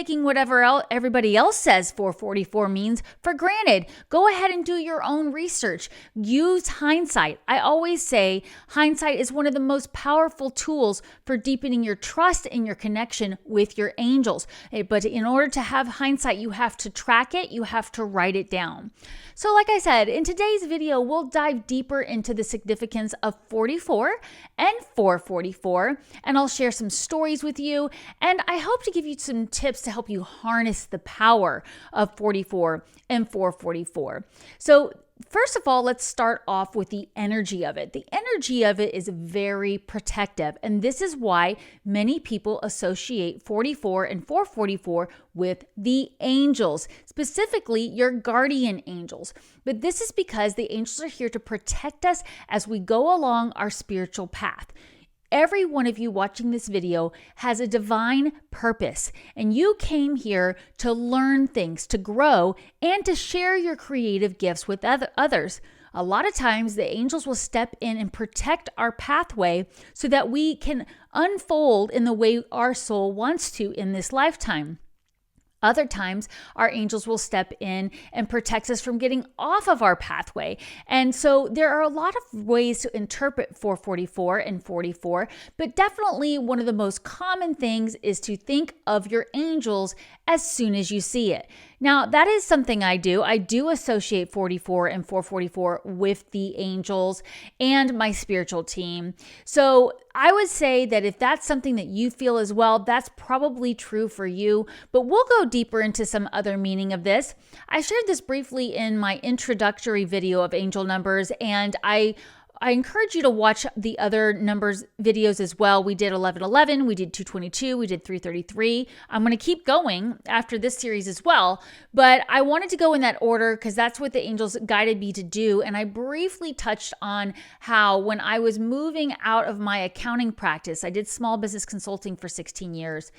taking whatever everybody else says 444 means for granted. Go ahead and do your own research. Use hindsight. I always say hindsight is one of the most powerful tools for deepening your trust and your connection with your angels. But in order to have hindsight, you have to track it, you have to write it down. So like I said, in today's video, we'll dive deeper into the significance of 44 and 444, and I'll share some stories with you, and I hope to give you some tips to help you harness the power of 44 and 444. So first of all, let's start off with the energy of it. The energy of it is very protective, and this is why many people associate 44 and 444 with the angels, specifically your guardian angels. But this is because the angels are here to protect us as we go along our spiritual path. Every one of you watching this video has a divine purpose, and you came here to learn things, to grow, and to share your creative gifts with others. A lot of times, the angels will step in and protect our pathway so that we can unfold in the way our soul wants to in this lifetime. Other times, our angels will step in and protect us from getting off of our pathway. And so there are a lot of ways to interpret 444 and 44, but definitely one of the most common things is to think of your angels as soon as you see it. Now, that is something I do. I do associate 44 and 444 with the angels and my spiritual team. So I would say that if that's something that you feel as well, that's probably true for you, but we'll go deeper into some other meaning of this. I shared this briefly in my introductory video of angel numbers, and I encourage you to watch the other numbers videos as well. We did 1111, we did 222, we did 333. I'm going to keep going after this series as well, but I wanted to go in that order because that's what the angels guided me to do. And I briefly touched on how when I was moving out of my accounting practice, I did small business consulting for 16 years.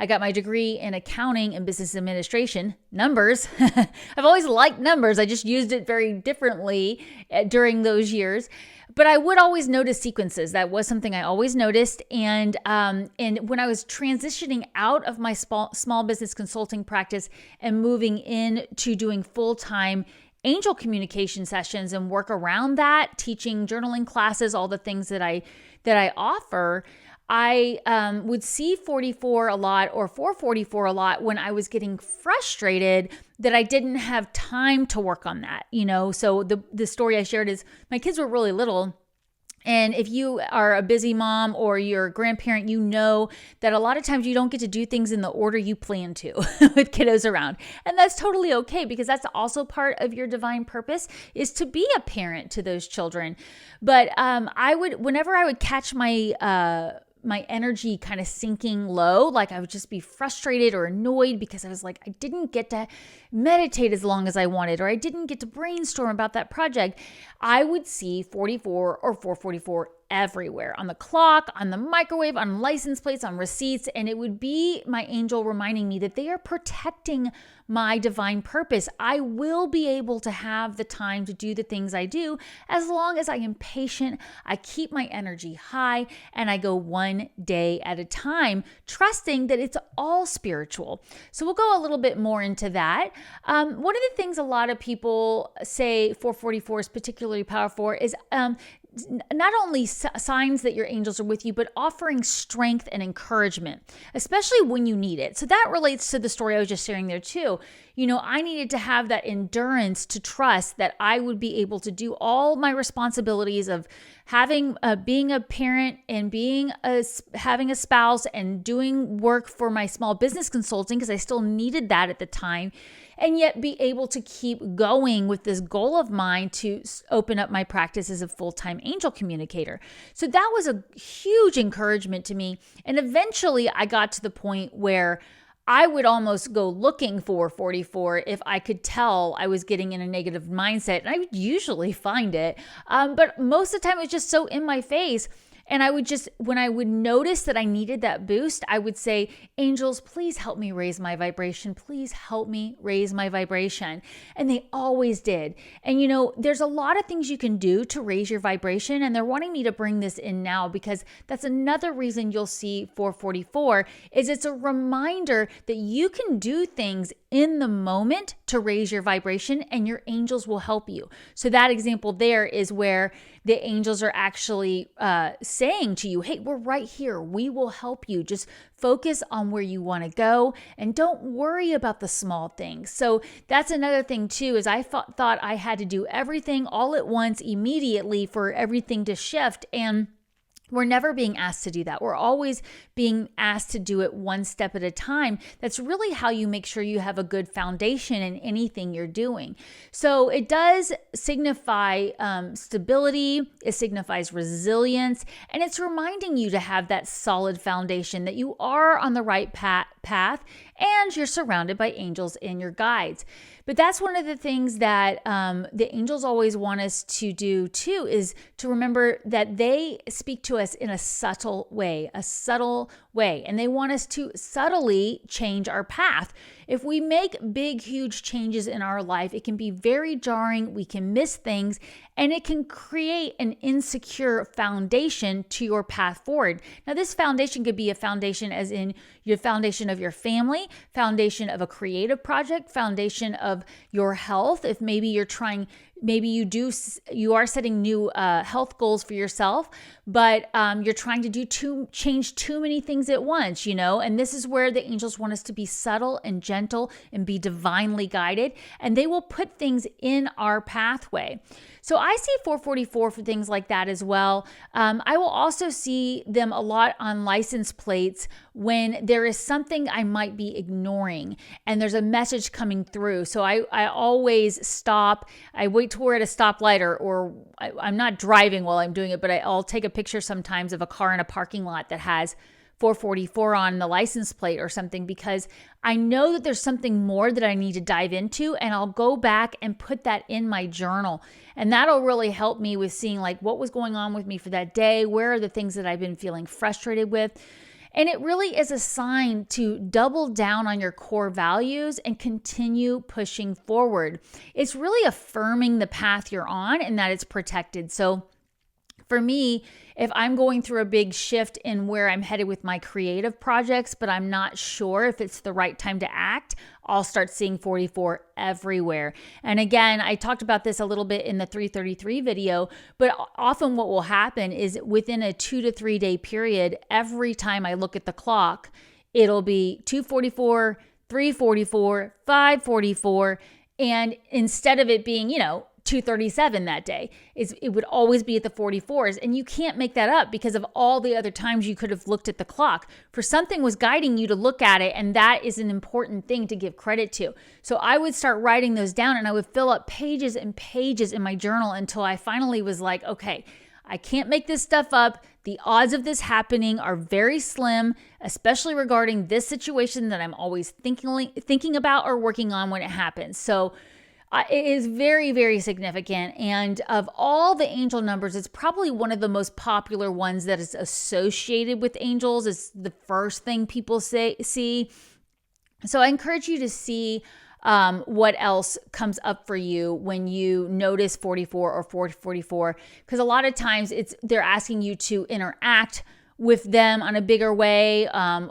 I got my degree in accounting and business administration, numbers. I've always liked numbers. I just used it very differently during those years. But I would always notice sequences. That was something I always noticed. And when I was transitioning out of my small business consulting practice and moving into doing full-time angel communication sessions and work around that, teaching journaling classes, all the things that I offer, I would see 44 a lot or 444 a lot when I was getting frustrated that I didn't have time to work on that, So the story I shared is my kids were really little. And if you are a busy mom or you're a grandparent, you know that a lot of times you don't get to do things in the order you plan to with kiddos around. And that's totally okay, because that's also part of your divine purpose, is to be a parent to those children. But whenever I would catch my energy kind of sinking low, like I would just be frustrated or annoyed because I was like, I didn't get to meditate as long as I wanted, or I didn't get to brainstorm about that project, I would see 44 or 444 everywhere, on the clock, on the microwave, on license plates, on receipts, and it would be my angel reminding me that they are protecting my divine purpose. I will be able to have the time to do the things I do as long as I am patient, I keep my energy high, and I go one day at a time, trusting that it's all spiritual. So we'll go a little bit more into that. One of the things a lot of people say 444 is particularly powerful is not only signs that your angels are with you, but offering strength and encouragement, especially when you need it. So that relates to the story I was just sharing there too. I needed to have that endurance to trust that I would be able to do all my responsibilities of being a parent and having a spouse and doing work for my small business consulting, because I still needed that at the time, and yet be able to keep going with this goal of mine to open up my practice as a full-time angel communicator. So that was a huge encouragement to me. And eventually I got to the point where I would almost go looking for 44 if I could tell I was getting in a negative mindset, and I would usually find it. But most of the time it was just so in my face. And I would just, when I would notice that I needed that boost, I would say, angels, please help me raise my vibration. Please help me raise my vibration. And they always did. And there's a lot of things you can do to raise your vibration. And they're wanting me to bring this in now because that's another reason you'll see 444 is it's a reminder that you can do things in the moment to raise your vibration and your angels will help you. So that example there is where the angels are actually saying to you, hey, we're right here. We will help you. Just focus on where you want to go and don't worry about the small things. So that's another thing too, is I thought I had to do everything all at once immediately for everything to shift. And we're never being asked to do that. We're always being asked to do it one step at a time. That's really how you make sure you have a good foundation in anything you're doing. So it does signify stability. It signifies resilience. And it's reminding you to have that solid foundation, that you are on the right path and you're surrounded by angels and your guides. But that's one of the things that the angels always want us to do too, is to remember that they speak to us in a subtle way, and they want us to subtly change our path. If we make big, huge changes in our life, it can be very jarring. We can miss things, and it can create an insecure foundation to your path forward. Now, this foundation could be a foundation as in your foundation of your family, foundation of a creative project, foundation of your health. If maybe you're trying, maybe you are setting new health goals for yourself, but you're trying to change too many things at once, and this is where the angels want us to be subtle and gentle and be divinely guided, and they will put things in our pathway. So I see 444 for things like that as well. I will also see them a lot on license plates when there is something I might be ignoring and there's a message coming through. So I always stop. I wait till we're at a stoplight or I'm not driving while I'm doing it, but I'll take a picture sometimes of a car in a parking lot that has 444 on the license plate or something, because I know that there's something more that I need to dive into, and I'll go back and put that in my journal. And that'll really help me with seeing like what was going on with me for that day, where are the things that I've been feeling frustrated with. And it really is a sign to double down on your core values and continue pushing forward. It's really affirming the path you're on and that it's protected. So for me, if I'm going through a big shift in where I'm headed with my creative projects, but I'm not sure if it's the right time to act, I'll start seeing 44 everywhere. And again, I talked about this a little bit in the 333 video, but often what will happen is within a 2 to 3 day period, every time I look at the clock, it'll be 2:44, 3:44, 5:44. And instead of it being, 2:37 that day, it would always be at the 44s. And you can't make that up because of all the other times you could have looked at the clock. For something was guiding you to look at it, and that is an important thing to give credit to. So I would start writing those down, and I would fill up pages and pages in my journal until I finally was like, okay, I can't make this stuff up. The odds of this happening are very slim, especially regarding this situation that I'm always thinking about or working on when it happens. So it is very, very significant. And of all the angel numbers, it's probably one of the most popular ones that is associated with angels. It's the first thing people see. So I encourage you to see what else comes up for you when you notice 44 or 444, because a lot of times they're asking you to interact with them on a bigger way,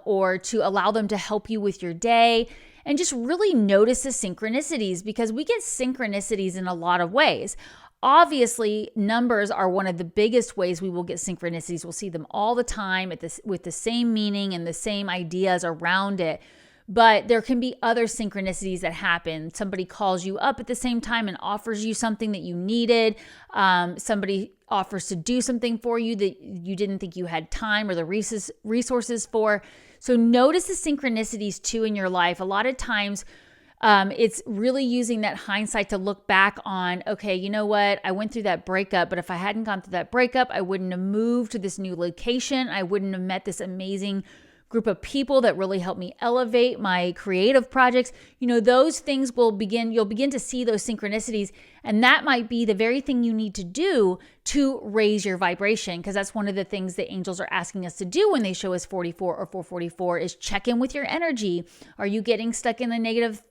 or to allow them to help you with your day. And just really notice the synchronicities, because we get synchronicities in a lot of ways. Obviously, numbers are one of the biggest ways we will get synchronicities. We'll see them all the time with the same meaning and the same ideas around it. But there can be other synchronicities that happen. Somebody calls you up at the same time and offers you something that you needed. Somebody offers to do something for you that you didn't think you had time or the resources for. So notice the synchronicities too in your life. A lot of times it's really using that hindsight to look back on, okay, you know what? I went through that breakup, but if I hadn't gone through that breakup, I wouldn't have moved to this new location. I wouldn't have met this amazing group of people that really help me elevate my creative projects. Those things you'll begin to see those synchronicities. And that might be the very thing you need to do to raise your vibration, because that's one of the things the angels are asking us to do when they show us 44 or 444 is check in with your energy. Are you getting stuck in the negative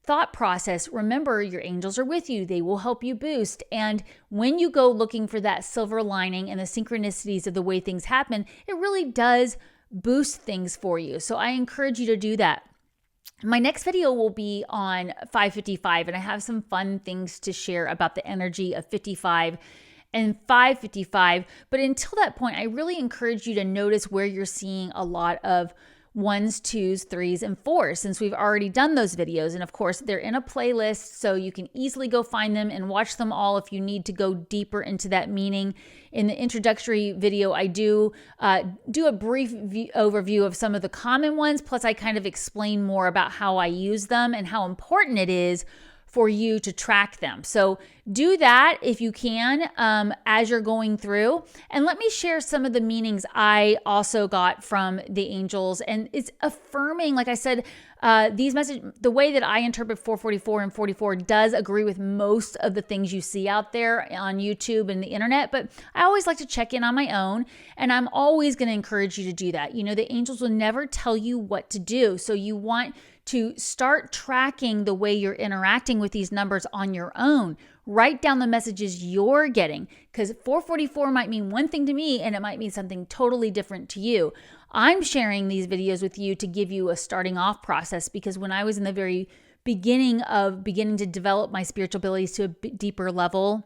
thought process? Remember, your angels are with you. They will help you boost. And when you go looking for that silver lining and the synchronicities of the way things happen, it really does boost things for you. So I encourage you to do that. My next video will be on 555, and I have some fun things to share about the energy of 55 and 555. But until that point, I really encourage you to notice where you're seeing a lot of 1s, 2s, 3s, and 4s, since we've already done those videos. And of course, they're in a playlist, so you can easily go find them and watch them all if you need to go deeper into that meaning. In the introductory video, I do a brief overview of some of the common ones, plus I kind of explain more about how I use them and how important it is for you to track them. So do that if you can as you're going through. And let me share some of the meanings I also got from the angels. And it's affirming, like I said, these messages, the way that I interpret 444 and 44 does agree with most of the things you see out there on YouTube and the internet, but I always like to check in on my own, and I'm always going to encourage you to do that. The angels will never tell you what to do, so you want to start tracking the way you're interacting with these numbers on your own. Write down the messages you're getting, because 444 might mean one thing to me and it might mean something totally different to you. I'm sharing these videos with you to give you a starting off process, because when I was in the very beginning to develop my spiritual abilities to a deeper level,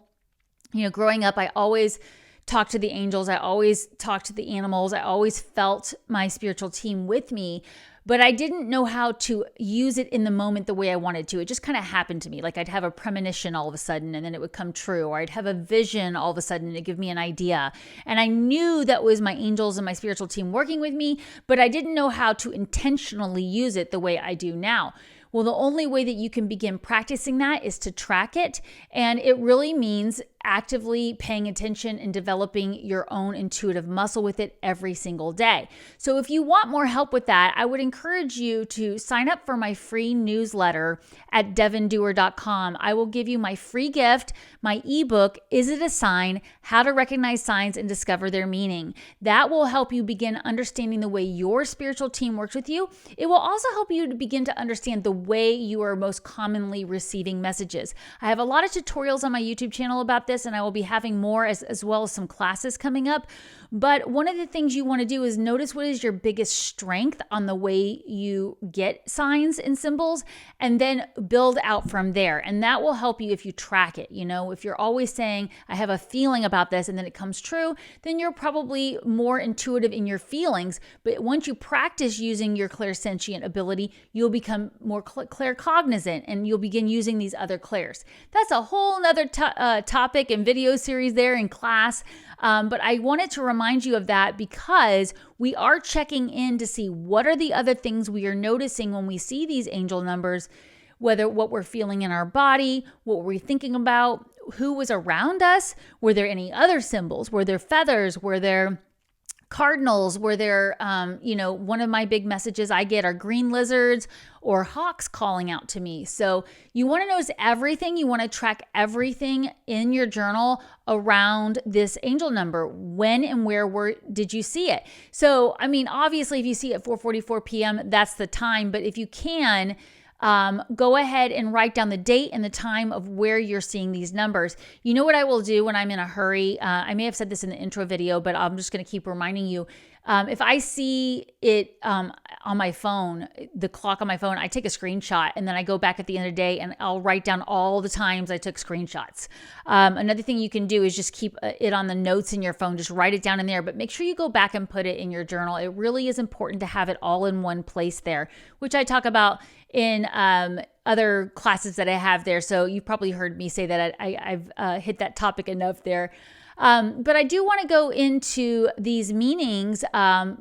growing up, I always talked to the angels. I always talked to the animals. I always felt my spiritual team with me. But I didn't know how to use it in the moment the way I wanted to. It just kind of happened to me. Like I'd have a premonition all of a sudden and then it would come true. Or I'd have a vision all of a sudden and it'd give me an idea. And I knew that was my angels and my spiritual team working with me, but I didn't know how to intentionally use it the way I do now. Well, the only way that you can begin practicing that is to track it. And it really means actively paying attention and developing your own intuitive muscle with it every single day. So if you want more help with that, I would encourage you to sign up for my free newsletter at devondoer.com. I will give you my free gift, my ebook, Is It a Sign? How to Recognize Signs and Discover Their Meaning. That will help you begin understanding the way your spiritual team works with you. It will also help you to begin to understand the way you are most commonly receiving messages. I have a lot of tutorials on my YouTube channel about this, and I will be having more as well as some classes coming up. But one of the things you want to do is notice what is your biggest strength on the way you get signs and symbols, and then build out from there. And that will help you if you track it. If you're always saying, I have a feeling about this, and then it comes true, then you're probably more intuitive in your feelings. But once you practice using your clairsentient ability, you'll become more claircognizant, and you'll begin using these other clairs. That's a whole nother topic and video series there in class. But I wanted to remind you of that because we are checking in to see what are the other things we are noticing when we see these angel numbers, whether what we're feeling in our body, what were we thinking about, who was around us, were there any other symbols, were there feathers, were there cardinals, were there, one of my big messages I get are green lizards or hawks calling out to me. So you want to notice everything. You want to track everything in your journal around this angel number. When and where did you see it? So, obviously if you see it at 4:44 p.m., that's the time. But if you can, go ahead and write down the date and the time of where you're seeing these numbers. You know what I will do when I'm in a hurry? I may have said this in the intro video, but I'm just going to keep reminding you. If I see it on my phone, the clock on my phone, I take a screenshot and then I go back at the end of the day and I'll write down all the times I took screenshots. Another thing you can do is just keep it on the notes in your phone. Just write it down in there, but make sure you go back and put it in your journal. It really is important to have it all in one place there, which I talk about in other classes that I have there. So you've probably heard me say that I've hit that topic enough there. But I do want to go into these meanings.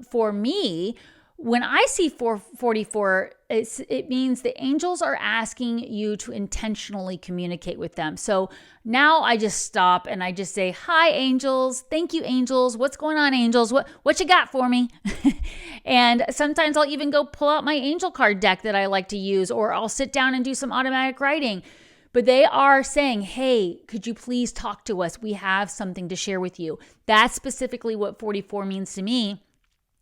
For me, when I see 444, it means the angels are asking you to intentionally communicate with them. So now I just stop and I just say, hi, angels. Thank you, angels. What's going on, angels? What you got for me? And sometimes I'll even go pull out my angel card deck that I like to use, or I'll sit down and do some automatic writing. But they are saying, hey, could you please talk to us? We have something to share with you. That's specifically what 44 means to me.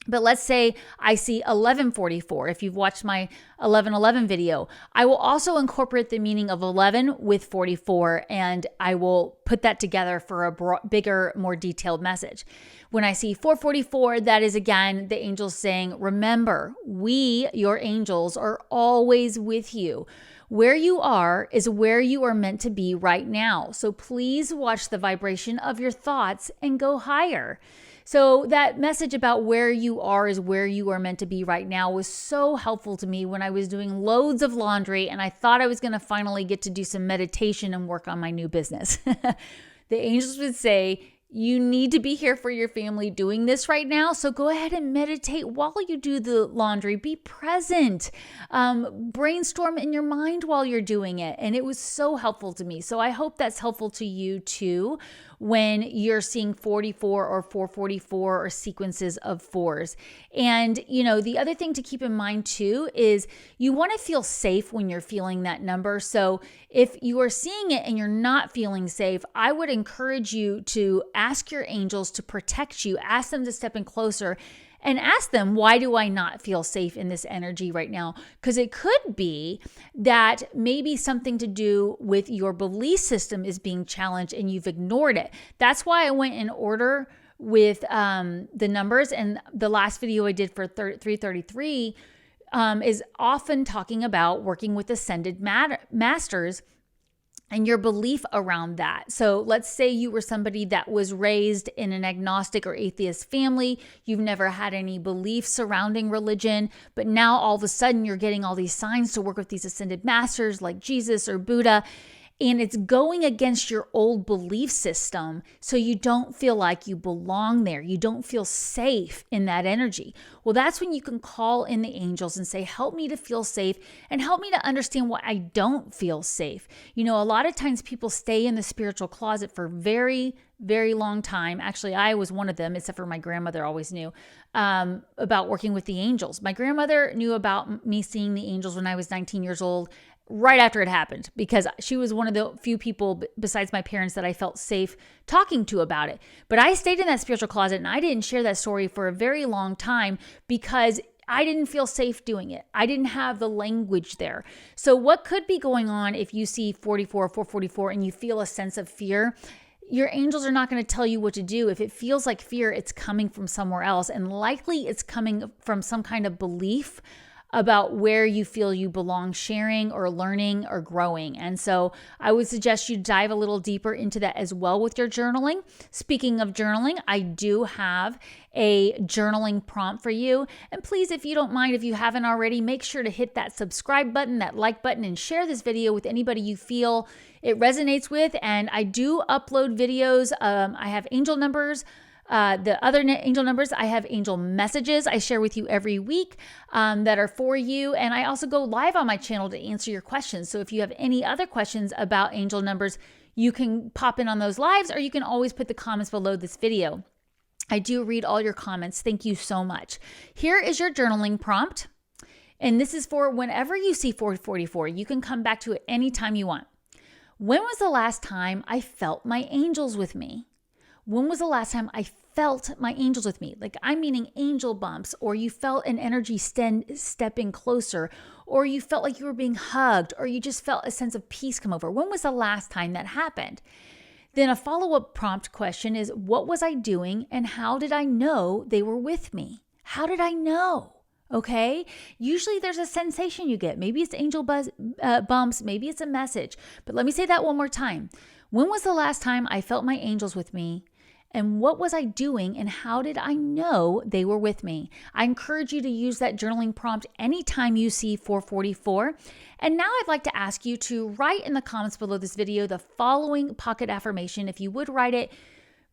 But let's say I see 1144. If you've watched my 1111 video, I will also incorporate the meaning of 11 with 44, and I will put that together for a bigger, more detailed message. When I see 444, that is again the angels saying, remember, we, your angels, are always with you. Where you are is where you are meant to be right now. So please watch the vibration of your thoughts and go higher. So that message about where you are is where you are meant to be right now was so helpful to me when I was doing loads of laundry and I thought I was going to finally get to do some meditation and work on my new business. The angels would say, you need to be here for your family doing this right now. So go ahead and meditate while you do the laundry. Be present. Brainstorm in your mind while you're doing it. And it was so helpful to me. So I hope that's helpful to you too when you're seeing 44 or 444 or sequences of fours. And, the other thing to keep in mind too is you want to feel safe when you're feeling that number. So if you are seeing it and you're not feeling safe, I would encourage you to ask your angels to protect you, ask them to step in closer and ask them, why do I not feel safe in this energy right now? Because it could be that maybe something to do with your belief system is being challenged and you've ignored it. That's why I went in order with the numbers. And the last video I did for 333 is often talking about working with ascended masters and your belief around that. So let's say you were somebody that was raised in an agnostic or atheist family. You've never had any beliefs surrounding religion, but now all of a sudden you're getting all these signs to work with these ascended masters like Jesus or Buddha. And it's going against your old belief system, so you don't feel like you belong there. You don't feel safe in that energy. Well, that's when you can call in the angels and say, help me to feel safe and help me to understand why I don't feel safe. A lot of times people stay in the spiritual closet for very, very long time. Actually, I was one of them, except for my grandmother always knew about working with the angels. My grandmother knew about me seeing the angels when I was 19 years old, right after it happened, because she was one of the few people besides my parents that I felt safe talking to about it. But I stayed in that spiritual closet and I didn't share that story for a very long time because I didn't feel safe doing it. I didn't have the language there. So what could be going on if you see 44 or 444 and you feel a sense of fear? Your angels are not going to tell you what to do. If it feels like fear, it's coming from somewhere else, and likely it's coming from some kind of belief about where you feel you belong sharing or learning or growing. And so I would suggest you dive a little deeper into that as well with your journaling. Speaking of journaling, I do have a journaling prompt for you. And please, if you don't mind, if you haven't already, make sure to hit that subscribe button, that like button, and share this video with anybody you feel it resonates with. And I do upload videos. I have angel numbers. The other angel numbers, I have angel messages I share with you every week that are for you. And I also go live on my channel to answer your questions. So if you have any other questions about angel numbers, you can pop in on those lives, or you can always put the comments below this video. I do read all your comments. Thank you so much. Here is your journaling prompt. And this is for whenever you see 444, you can come back to it anytime you want. When was the last time I felt my angels with me? When was the last time I felt my angels with me? Like, I'm meaning angel bumps, or you felt an energy stepping closer, or you felt like you were being hugged, or you just felt a sense of peace come over. When was the last time that happened? Then a follow-up prompt question is, what was I doing and how did I know they were with me? How did I know? Okay. Usually there's a sensation you get. Maybe it's angel bumps. Maybe it's a message. But let me say that one more time. When was the last time I felt my angels with me? And what was I doing and how did I know they were with me? I encourage you to use that journaling prompt anytime you see 444. And now I'd like to ask you to write in the comments below this video the following pocket affirmation. If you would write it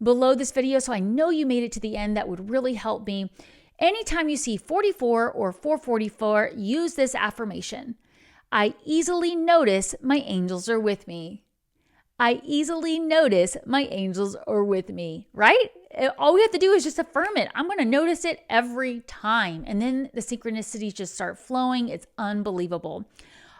below this video so I know you made it to the end, that would really help me. Anytime you see 44 or 444, use this affirmation. I easily notice my angels are with me. I easily notice my angels are with me, right? All we have to do is just affirm it. I'm going to notice it every time. And then the synchronicities just start flowing. It's unbelievable.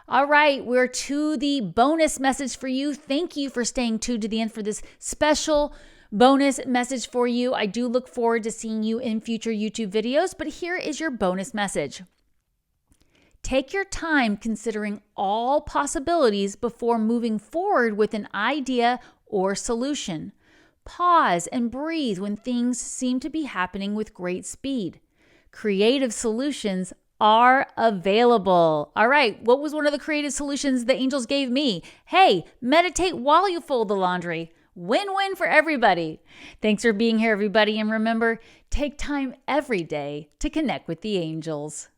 All right, we're to the bonus message for you. Thank you for staying tuned to the end for this special bonus message for you. I do look forward to seeing you in future YouTube videos, but here is your bonus message. Take your time considering all possibilities before moving forward with an idea or solution. Pause and breathe when things seem to be happening with great speed. Creative solutions are available. All right, what was one of the creative solutions the angels gave me? Hey, meditate while you fold the laundry. Win-win for everybody. Thanks for being here, everybody. And remember, take time every day to connect with the angels.